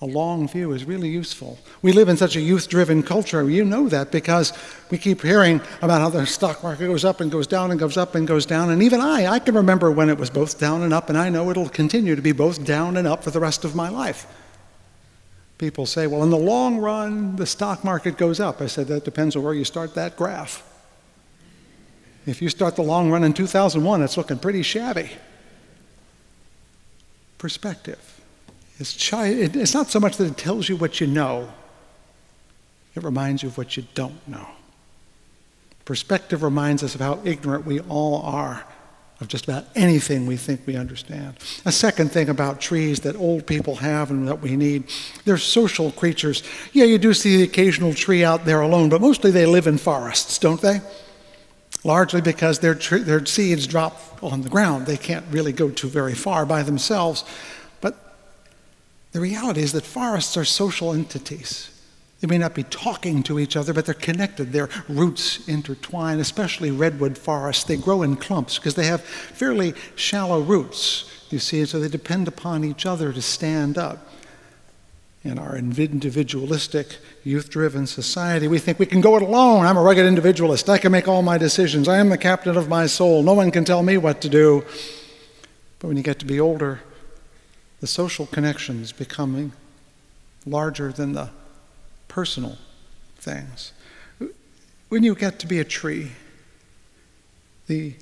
A long view is really useful. We live in such a youth-driven culture. You know that because we keep hearing about how the stock market goes up and goes down and goes up and goes down. And even I can remember when it was both down and up, and I know it'll continue to be both down and up for the rest of my life. People say, well, in the long run, the stock market goes up. I said, that depends on where you start that graph. If you start the long run in 2001, it's looking pretty shabby. Perspective. It's not so much that it tells you what you know. It reminds you of what you don't know. Perspective reminds us of how ignorant we all are of just about anything we think we understand. A second thing about trees that old people have and that we need, they're social creatures. Yeah, you do see the occasional tree out there alone, but mostly they live in forests, don't they? Largely because their seeds drop on the ground. They can't really go too very far by themselves. The reality is that forests are social entities. They may not be talking to each other, but they're connected. Their roots intertwine, especially redwood forests. They grow in clumps because they have fairly shallow roots, you see, and so they depend upon each other to stand up. In our individualistic, youth-driven society, we think we can go it alone. I'm a rugged individualist. I can make all my decisions. I am the captain of my soul. No one can tell me what to do. But when you get to be older, the social connections becoming larger than the personal things. When you get to be a tree, the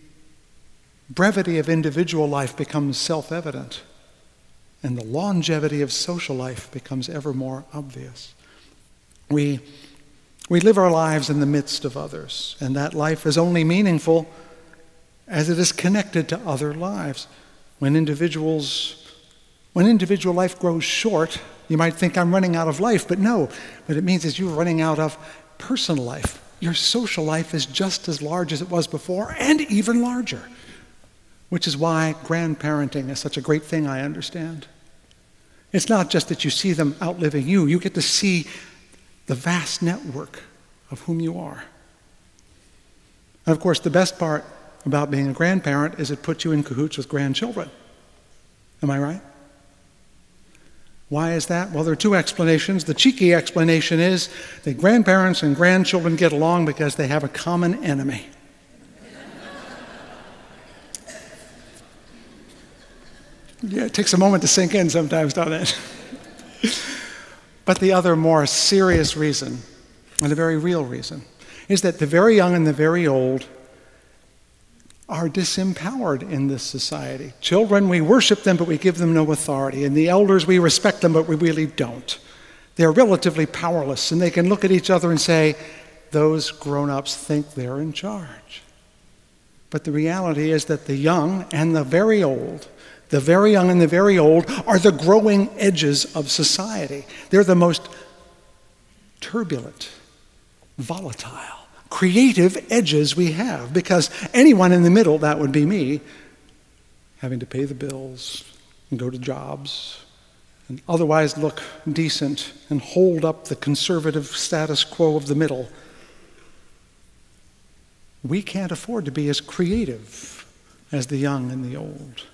brevity of individual life becomes self-evident, and the longevity of social life becomes ever more obvious. We live our lives in the midst of others, and that life is only meaningful as it is connected to other lives. When individual life grows short, you might think I'm running out of life, but no. What it means is you're running out of personal life. Your social life is just as large as it was before, and even larger, which is why grandparenting is such a great thing, I understand. It's not just that you see them outliving you. You get to see the vast network of whom you are. And of course, the best part about being a grandparent is it puts you in cahoots with grandchildren. Am I right? Why is that? Well, there are two explanations. The cheeky explanation is that grandparents and grandchildren get along because they have a common enemy. Yeah, it takes a moment to sink in sometimes, doesn't it? But the other more serious reason, and a very real reason, is that the very young and the very old are disempowered in this society. Children, we worship them, but we give them no authority. And the elders, we respect them, but we really don't. They're relatively powerless, and they can look at each other and say, those grown-ups think they're in charge. But the reality is that the young and the very old, the very young and the very old, are the growing edges of society. They're the most turbulent, volatile, creative edges we have, because anyone in the middle, that would be me, having to pay the bills and go to jobs and otherwise look decent and hold up the conservative status quo of the middle. We can't afford to be as creative as the young and the old.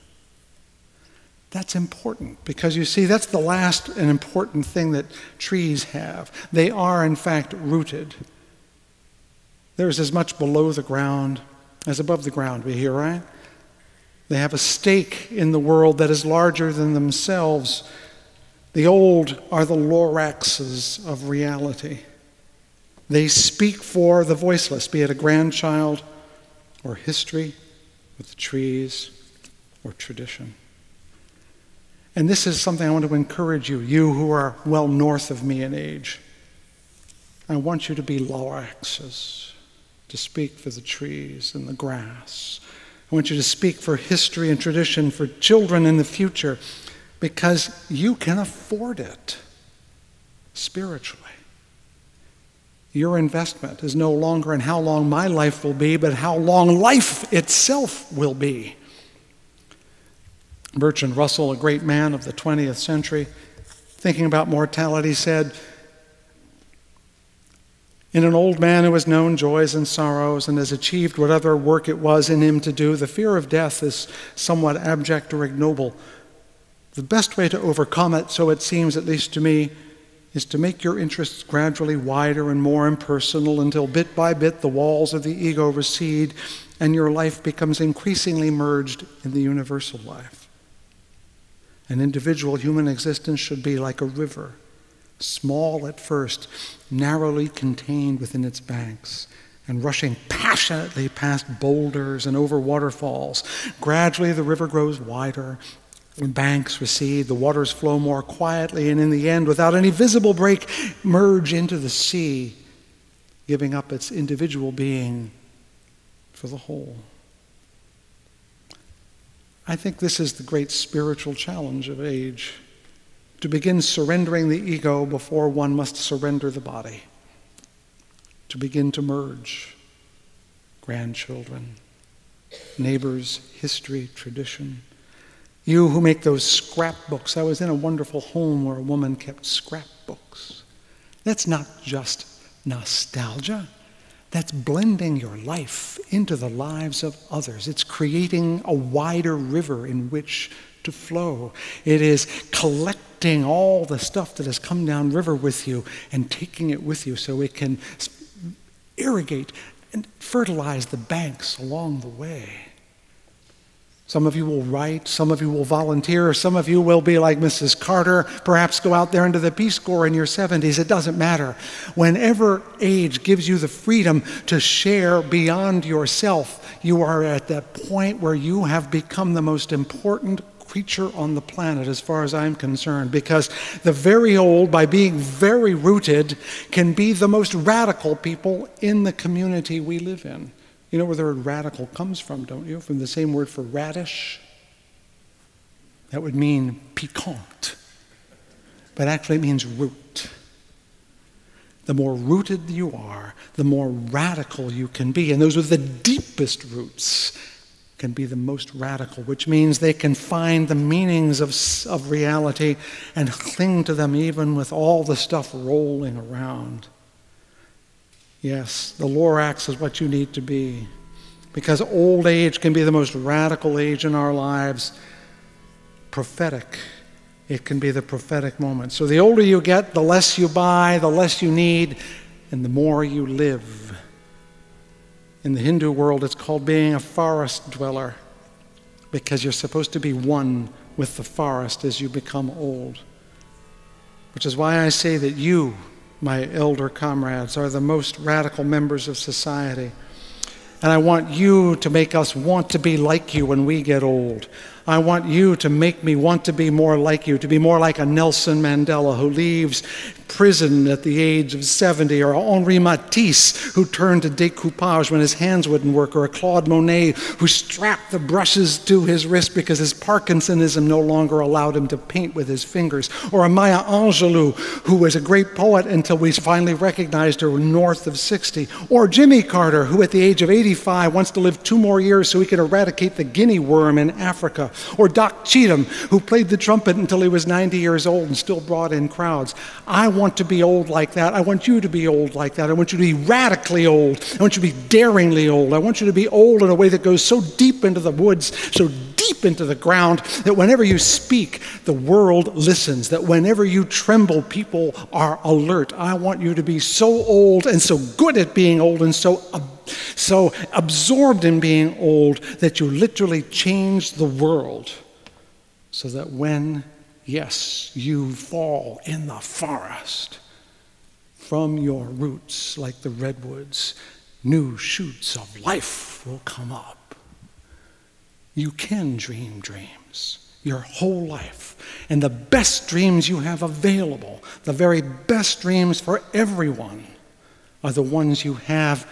That's important because, you see, that's the last and important thing that trees have. They are, in fact, rooted. There's as much below the ground as above the ground, we hear, right? They have a stake in the world that is larger than themselves. The old are the loraxes of reality. They speak for the voiceless, be it a grandchild or history with the trees or tradition. And this is something I want to encourage you, you who are well north of me in age. I want you to be loraxes, to speak for the trees and the grass. I want you to speak for history and tradition, for children in the future, because you can afford it spiritually. Your investment is no longer in how long my life will be, but how long life itself will be. Bertrand Russell, a great man of the 20th century, thinking about mortality, said, "In an old man who has known joys and sorrows and has achieved whatever work it was in him to do, the fear of death is somewhat abject or ignoble. The best way to overcome it, so it seems at least to me, is to make your interests gradually wider and more impersonal until bit by bit the walls of the ego recede and your life becomes increasingly merged in the universal life. An individual human existence should be like a river, small at first, narrowly contained within its banks, and rushing passionately past boulders and over waterfalls. Gradually the river grows wider, the banks recede, the waters flow more quietly, and in the end, without any visible break, merge into the sea, giving up its individual being for the whole. I think this is the great spiritual challenge of age, to begin surrendering the ego before one must surrender the body, to begin to merge grandchildren, neighbors, history, tradition. You who make those scrapbooks. I was in a wonderful home where a woman kept scrapbooks. That's not just nostalgia. That's blending your life into the lives of others. It's creating a wider river in which to flow. It is collecting all the stuff that has come down river with you and taking it with you so it can irrigate and fertilize the banks along the way. Some of you will write, some of you will volunteer, some of you will be like Mrs. Carter, perhaps go out there into the Peace Corps in your 70s. It doesn't matter. Whenever age gives you the freedom to share beyond yourself, you are at that point where you have become the most important creature on the planet as far as I'm concerned, because the very old, by being very rooted, can be the most radical people in the community we live in. You know where the word radical comes from, don't you? From the same word for radish. That would mean piquant, but actually it means root. The more rooted you are, the more radical you can be. And those with the deepest roots can be the most radical, which means they can find the meanings of reality and cling to them even with all the stuff rolling around. Yes, the Lorax is what you need to be, because old age can be the most radical age in our lives. Prophetic. It can be the prophetic moment. So the older you get, the less you buy, the less you need, and the more you live. In the Hindu world, it's called being a forest dweller, because you're supposed to be one with the forest as you become old. Which is why I say that you, my elder comrades, are the most radical members of society. And I want you to make us want to be like you when we get old. I want you to make me want to be more like you, to be more like a Nelson Mandela who leaves prison at the age of 70, or Henri Matisse who turned to decoupage when his hands wouldn't work, or a Claude Monet who strapped the brushes to his wrist because his Parkinsonism no longer allowed him to paint with his fingers, or a Maya Angelou who was a great poet until we finally recognized her north of 60, or Jimmy Carter who at the age of 85 wants to live 2 more years so he can eradicate the guinea worm in Africa, or Doc Cheatham who played the trumpet until he was 90 years old and still brought in crowds. I want to be old like that. I want you to be old like that. I want you to be radically old. I want you to be daringly old. I want you to be old in a way that goes so deep into the woods, so deep into the ground, that whenever you speak, the world listens, that whenever you tremble, people are alert. I want you to be so old and so good at being old and so absorbed in being old that you literally change the world, so that when, yes, you fall in the forest, from your roots like the redwoods, new shoots of life will come up. You can dream dreams your whole life, and the best dreams you have available, the very best dreams for everyone, are the ones you have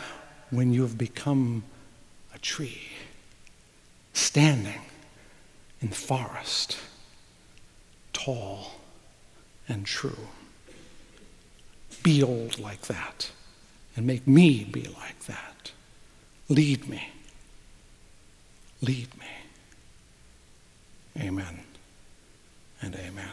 when you have become a tree, standing in the forest, tall and true. Be old like that, and make me be like that. Lead me. Lead me. Amen and amen.